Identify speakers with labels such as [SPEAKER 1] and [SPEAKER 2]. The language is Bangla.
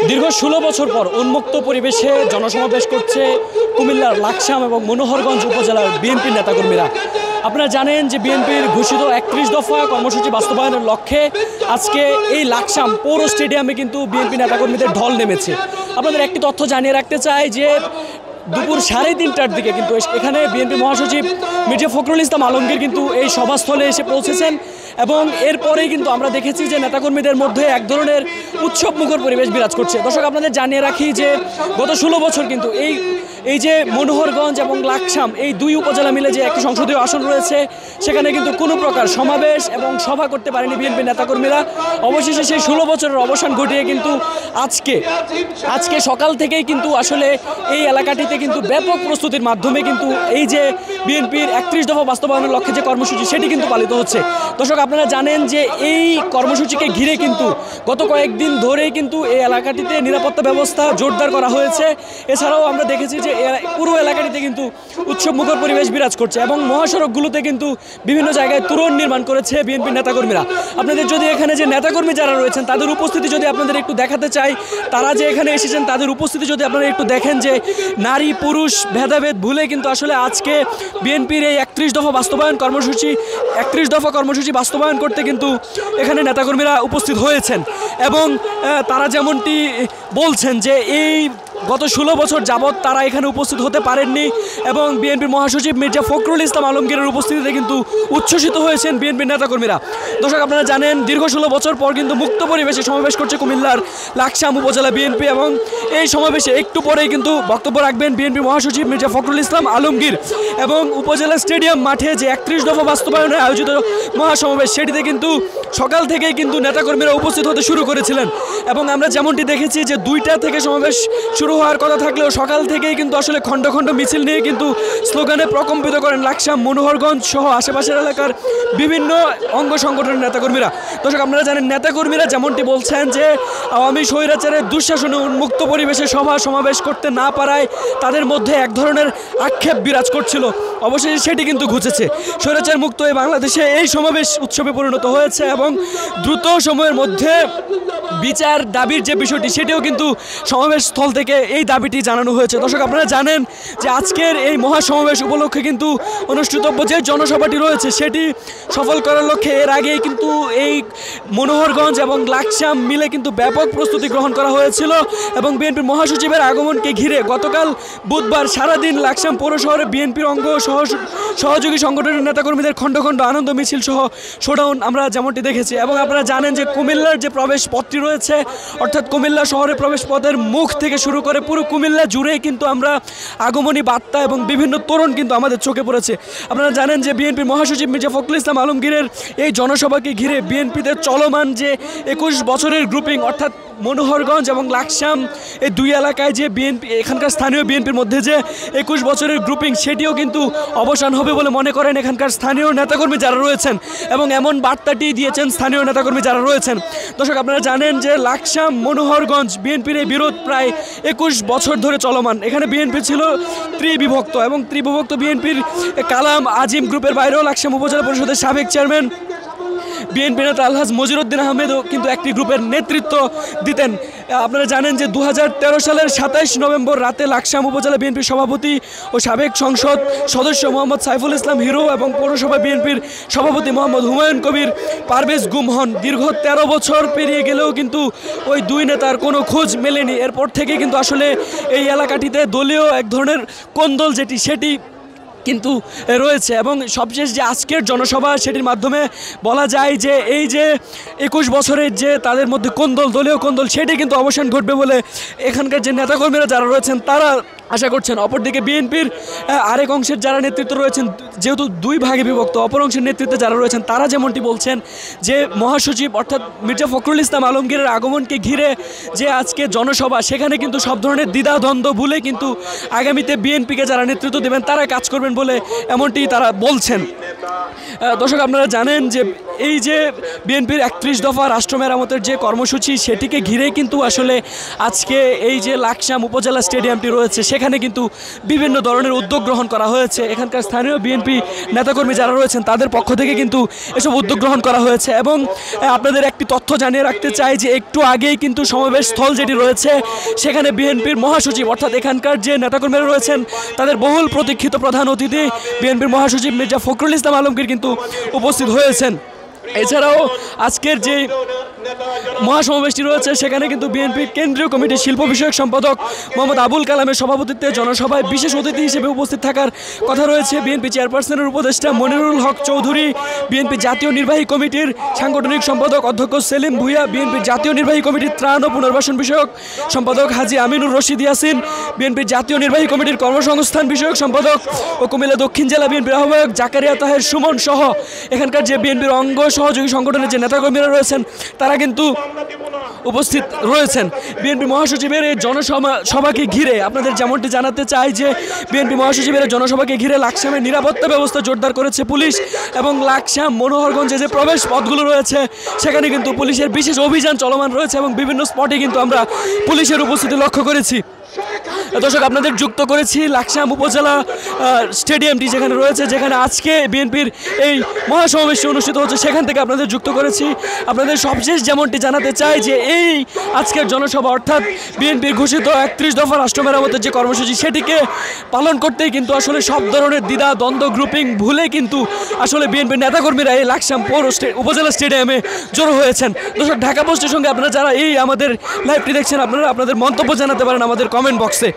[SPEAKER 1] দীর্ঘ 16 বছর পর উন্মুক্ত পরিবেশে জনসমাবেশ করছে কুমিল্লার লাকসাম এবং মনোহরগঞ্জ উপজেলার বিএনপি নেতাকর্মীরা। আপনারা জানেন যে বিএনপির ঘোষিত 31 দফা কর্মসূচি বাস্তবায়নের লক্ষ্যে আজকে এই লাকসাম পৌর স্টেডিয়ামে কিন্তু বিএনপি নেতাকর্মীদের ঢল নেমেছে। আপনাদের একটি তথ্য জানিয়ে রাখতে চাই যে দুপুর 3:30টার দিকে কিন্তু এখানে বিএনপি মহাসচিব মির্জা ফখরুল ইসলাম আলমগীর কিন্তু এই সভাস্থলে এসে পৌঁছেছেন এবং এরপরেই কিন্তু আমরা দেখেছি যে নেতাকর্মীদের মধ্যে এক ধরনের উৎসবমুখর পরিবেশ বিরাজ করছে। দর্শক, আপনাদের জানিয়ে রাখি যে গত 16 বছর কিন্তু এই যে মনোহরগঞ্জ এবং লাকসাম এই দুই উপজেলা মিলে যে একটি সংসদীয় আসন রয়েছে সেখানে কিন্তু কোনো প্রকার সমাবেশ এবং সভা করতে পারেনি বিএনপি নেতাকর্মীরা। অবশেষে সেই 16 বছরের অবসান ঘটিয়ে কিন্তু আজকে সকাল থেকেই কিন্তু আসলে এই এলাকাটিতে কিন্তু ব্যাপক প্রস্তুতির মাধ্যমে কিন্তু এই যে বিএনপির 31 দফা বাস্তবায়নের লক্ষ্যে যে কর্মসূচি সেটি কিন্তু পালিত হচ্ছে। দর্শক, আপনারা জানেন যে এই কর্মসূচিকে ঘিরে কিন্তু গত কয়েকদিন ধরেই কিন্তু এই এলাকাটিতে নিরাপত্তা ব্যবস্থা জোরদার করা হয়েছে। এছাড়াও আমরা দেখেছি যে পুরো এলাকাটিতে কিন্তু উৎসবমুখর পরিবেশ বিরাজ করছে এবং মহাসড়কগুলোতে কিন্তু বিভিন্ন জায়গায় তোরণ নির্মাণ করেছে বিএনপি নেতাকর্মীরা। আপনাদের যদি এখানে যে নেতাকর্মী যারা রয়েছেন তাদের উপস্থিতি যদি আপনাদের একটু দেখাতে চাই, তারা যে এখানে এসেছেন তাদের উপস্থিতি যদি আপনারা একটু দেখেন যে নারী পুরুষ ভেদাভেদ ভুলে কিন্তু আসলে আজকে বিএনপির এই 31 দফা কর্মসূচি বাস্তবায়ন করতে কিন্তু এখানে নেতাকর্মীরা উপস্থিত হয়েছেন এবং তারা যেমনটি বলছেন যে এই গত 16 বছর যাবৎ তারা এখানে উপস্থিত হতে পারেননি এবং বিএনপির মহাসচিব মির্জা ফখরুল ইসলাম আলমগীরের উপস্থিতিতে কিন্তু উচ্ছ্বসিত হয়েছেন বিএনপির নেতাকর্মীরা। দর্শক, আপনারা জানেন দীর্ঘ 16 বছর পর কিন্তু মুক্ত পরিবেশে সমাবেশ করছে কুমিল্লার লাকসাম উপজেলা বিএনপি এবং এই সমাবেশে একটু পরেই কিন্তু বক্তব্য রাখবেন বিএনপি মহাসচিব মির্জা ফখরুল ইসলাম আলমগীর এবং উপজেলা স্টেডিয়াম মাঠে যে 31 দফা বাস্তবায়নে আয়োজিত মহাসমাবেশ সেটিতে কিন্তু সকাল থেকেই কিন্তু নেতাকর্মীরা উপস্থিত হতে শুরু করেছিলেন এবং আমরা যেমনটি দেখেছি যে 2টা থেকে সমাবেশ শুরু হওয়ার কথা থাকলেও সকাল থেকেই কিন্তু আসলে খণ্ড খণ্ড মিছিল নিয়ে কিন্তু স্লোগানে প্রকম্পিত করেন লাকসাম মনোহরগঞ্জ সহ আশেপাশের এলাকার বিভিন্ন অঙ্গ সংগঠনের নেতাকর্মীরা। দর্শক, আপনারা জানেন নেতাকর্মীরা যেমনটি বলছেন যে আওয়ামী স্বৈরাচারের দুঃশাসনে উন্মুক্ত পরিবেশে সভা সমাবেশ করতে না পারায় তাদের মধ্যে এক ধরনের আক্ষেপ বিরাজ করছিল। অবশেষে সেটি কিন্তু ঘুচেছে। স্বৈরাচার মুক্ত এই বাংলাদেশে এই সমাবেশ উৎসবে পরিণত হয়েছে এবং দ্রুত সময়ের মধ্যে বিচার দাবির যে বিষয়টি সেটিও কিন্তু সমাবেশ স্থল থেকে এই দাবিটি জানানো হয়েছে। দর্শক, আপনারা জানেন যে আজকের এই মহাসমাবেশ উপলক্ষে কিন্তু অনুষ্ঠিতব্য যে জনসভাটি রয়েছে সেটি সফল করার লক্ষ্যে এর আগেই কিন্তু এই মনোহরগঞ্জ এবং লাকসাম মিলে কিন্তু ব্যাপক প্রস্তুতি গ্রহণ করা হয়েছিল এবং বিএনপির মহাসচিবের আগমনকে ঘিরে গতকাল বুধবার সারাদিন লাকসাম পৌর শহরে বিএনপির অঙ্গ সহযোগী সংগঠনের নেতাকর্মীদের খণ্ড খণ্ড আনন্দ মিছিল সহ শোডাউন আমরা যেমনটি দেখেছি এবং আপনারা জানেন যে কুমিল্লার যে প্রবেশ পথটি রয়েছে অর্থাৎ কুমিল্লা শহরের প্রবেশ পথের মুখ থেকে শুরু করে পুরো কুমিল্লা জুড়েই কিন্তু আমরা আগমনী বার্তা এবং বিভিন্ন তোরণ কিন্তু আমাদের চোখে পড়েছে। আপনারা জানেন যে বিএনপির মহাসচিব মির্জা ফখরুল ইসলাম আলমগীরের এই জনসভাকে ঘিরে বিএনপিতে চলমান যে 21 বছরের গ্রুপিং অর্থাৎ মনোহরগঞ্জ এবং লাকসাম এই দুই এলাকায় যে বিএনপি এখানকার স্থানীয় বিএনপির মধ্যে যে 21 বছরের গ্রুপিং সেটিও কিন্তু অবসান হবে বলে মনে করেন এখানকার স্থানীয় নেতাকর্মী যারা রয়েছেন এবং এমন বার্তাটি দিয়েছেন স্থানীয় নেতাকর্মী যারা রয়েছেন। দর্শক, আপনারা জানেন যে লাকসাম মনোহরগঞ্জ বিএনপির এই বিরোধ প্রায় 21 বছর ধরে চলমান। এখানে বিএনপি ছিল ত্রিবিভক্ত এবং ত্রিবিভক্ত বিএনপির কালাম আজিম গ্রুপের বাইরেও লাকসাম উপজেলা পরিষদের সাবেক চেয়ারম্যান বিএনপি নেতা আলহাজ মজিরউদ্দিন আহমেদও কিন্তু একটি গ্রুপের নেতৃত্ব দিতেন। আপনারা জানেন যে 2013 সালের 27 নভেম্বর রাতে লাকসাম উপজেলা বিএনপির সভাপতি ও সাবেক সংসদ সদস্য মোহাম্মদ সাইফুল ইসলাম হিরো এবং পৌরসভা বিএনপির সভাপতি মোহাম্মদ হুমায়ুন কবির পারভেজ গুম হন। দীর্ঘ 13 বছর পেরিয়ে গেলেও কিন্তু ওই দুই নেতার কোনো খোঁজ মেলেনি। এরপর থেকে কিন্তু আসলে এই এলাকাটিতে দলীয় এক ধরনের কোন্দল সেটি কিন্তু রয়েছে এবং সবশেষ যে আজকের জনসভা সেটির মাধ্যমে বলা যায় যে এই যে 21 বছরের যে তাদের মধ্যে দলীয় কোন্দল সেটি কিন্তু অবসান ঘটবে বলে এখানকার যে নেতাকর্মীরা যারা রয়েছেন তারা আশা করছেন। অপরদিকে বিএনপির আরেক অংশের যারা নেতৃত্ব রয়েছেন যেহেতু দুই ভাগে বিভক্ত, অপর অংশের নেতৃত্বে যারা রয়েছেন তারা যেমনটি বলছেন যে মহাসচিব অর্থাৎ মির্জা ফখরুল ইসলাম আলমগীরের আগমনকে ঘিরে যে আজকে জনসভা সেখানে কিন্তু সব ধরনের দ্বিধাদ্বন্দ্ব ভুলে কিন্তু আগামীতে বিএনপিকে যারা নেতৃত্ব দেবেন তারা কাজ করবেন বলে এমনটি তারা বলছেন। দর্শক, আপনারা জানেন যে এই যে বিএনপির 31 দফা রাষ্ট্র মেরামতের যে কর্মসূচি সেটিকে ঘিরে কিন্তু আসলে আজকে এই যে লাকসাম উপজেলা স্টেডিয়ামটি রয়েছে সেখানে কিন্তু বিভিন্ন ধরনের উদ্যোগ গ্রহণ করা হয়েছে। এখানকার স্থানীয় বিএনপি নেতাকর্মী যারা রয়েছেন তাদের পক্ষ থেকে কিন্তু এসব উদ্যোগ গ্রহণ করা হয়েছে। এবং আপনাদের একটি তথ্য জানিয়ে রাখতে চাই যে একটু আগেই কিন্তু সমাবেশ স্থল যেটি রয়েছে সেখানে বিএনপির মহাসচিব অর্থাৎ এখানকার যে নেতাকর্মীরা রয়েছেন তাদের বহুল প্রতীক্ষিত প্রধান অতিথি বিএনপির মহাসচিব মির্জা ফখরুল ইসলাম আলমগীর কিন্তু উপস্থিত হয়েছেন। এছাড়াও আজকের যে মহাসমাবেশটি রয়েছে সেখানে কিন্তু বিএনপির কেন্দ্রীয় কমিটির শিল্প বিষয়ক সম্পাদক মোহাম্মদ আবুল কালামের সভাপতিত্বে জনসভায় বিশেষ অতিথি হিসেবে উপস্থিত থাকার কথা রয়েছে বিএনপি চেয়ারপারসনের উপদেষ্টা মনিরুল হক চৌধুরী, বিএনপি জাতীয় নির্বাহী কমিটির সাংগঠনিক সম্পাদক অধ্যক্ষ সেলিম ভুইয়া, বিএনপির জাতীয় নির্বাহী কমিটির ত্রাণ ও পুনর্বাসন বিষয়ক সম্পাদক হাজী আমিনুর রশিদ ইয়াসিন, বিএনপির জাতীয় নির্বাহী কমিটির কর্মসংস্থান বিষয়ক সম্পাদক ও কুমিল্লা দক্ষিণ জেলা বিএনপির আহ্বায়ক জাকারিয়া তাহের সুমন সহ এখানকার যে বিএনপির অঙ্গ সহযোগী সংগঠনের যে নেতাকর্মীরা রয়েছেন তারা কিন্তু উপস্থিত রয়েছেন। বিএনপি মহাসচিবের এই জনসভাকে ঘিরে আপনাদের যেমনটি জানাতে চাই যে বিএনপি মহাসচিবের জনসভাকে ঘিরে লাকসামের নিরাপত্তা ব্যবস্থা জোরদার করেছে পুলিশ এবং লাকসাম মনোহরগঞ্জে যে প্রবেশ পথগুলো রয়েছে সেখানে কিন্তু পুলিশের বিশেষ অভিযান চলমান রয়েছে এবং বিভিন্ন স্পটে কিন্তু আমরা পুলিশের উপস্থিতি লক্ষ্য করেছি। দর্শক, আপনাদের যুক্ত করেছি লাকসাম উপজেলা স্টেডিয়ামটি যেখানে রয়েছে, যেখানে আজকে বিএনপির এই মহাসমাবেশটি অনুষ্ঠিত হচ্ছে, সেখান থেকে আপনাদের যুক্ত করেছি। আপনাদের সবশেষ যেমনটি জানাতে চাই যে এই আজকের জনসভা অর্থাৎ বিএনপির ঘোষিত 31 দফা রাষ্ট্র মেরামতের যে কর্মসূচি সেটিকে পালন করতেই কিন্তু আসলে সব ধরনের দ্বিধা দ্বন্দ্ব গ্রুপিং ভুলে কিন্তু আসলে বিএনপির নেতাকর্মীরা এই লাকসাম পৌর উপজেলা স্টেডিয়ামে জড়ো হয়েছেন। দর্শক, ঢাকা পোস্টের সঙ্গে আপনারা যারা এই আমাদের লাইভটি দেখছেন আপনারা আপনাদের মন্তব্য জানাতে পারেন আমাদের কমেন্ট বক্সে।